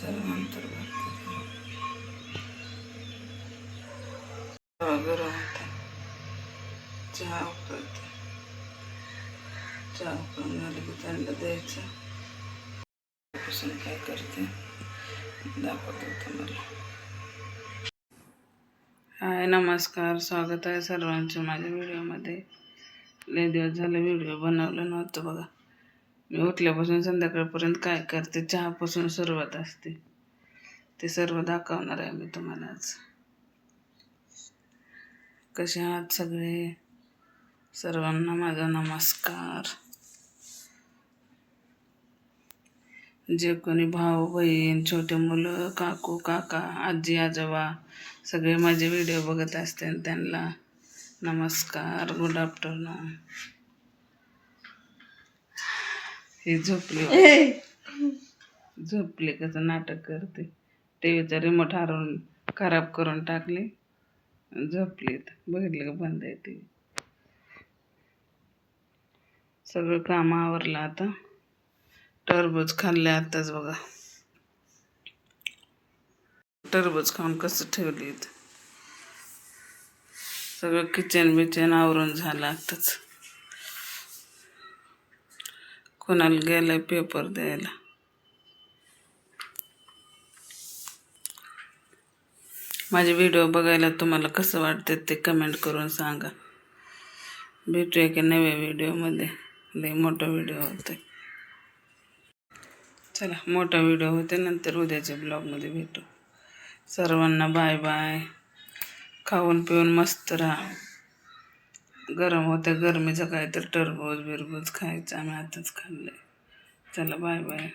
नंतर गरम होते चहा उकळते. चहा उकळून झालं की त्यांना द्यायचं. पासून काय करते दाखवते तुम्हाला. हाय नमस्कार, स्वागत आहे सर्वांचं माझ्या व्हिडिओमध्ये. लय दिवस झाले व्हिडिओ बनवलं नव्हतं बघा. मी उठल्यापासून संध्याकाळपर्यंत काय करते चहापासून सुरुवात असते, ते सर्व दाखवणार आहे मी तुम्हाला आज. कसे आहात सगळे? सर्वांना माझा नमस्कार. जे कोणी भाऊ बहीण, छोटे मुलं, काकू काका, आजी आजोबा सगळे माझे व्हिडिओ बघत असते त्यांना नमस्कार, गुड आफ्टरनून. ही झोपली कसं नाटक करते. टीव्हीचा रिमोट हारून खराब करून टाकली, झोपलीत. बघितलं का बंद आहे टीव्ही. सगळं काम आवरलं आता. टरबूज खाल्ले आताच बघा. टरबूज खाऊन कसं ठेवली. सगळं किचन बिचन आवरून झालं आताच. कोणाला गेलाय पेपर द्यायला. माझे व्हिडिओ बघायला तुम्हाला कसं वाटतं ते कमेंट करून सांगा. भेटूया की नव्या व्हिडिओमध्ये. लय मोठा व्हिडिओ होते. चला मोठा व्हिडिओ होते नंतर उद्याच्या ब्लॉगमध्ये भेटू. सर्वांना बाय बाय. खाऊन पिऊन मस्त राहा. गरम होतं, गरमीचं काय तर टरबूज बिरबूज खायचं. आम्ही आताच खाल्लंय. चला बाय बाय.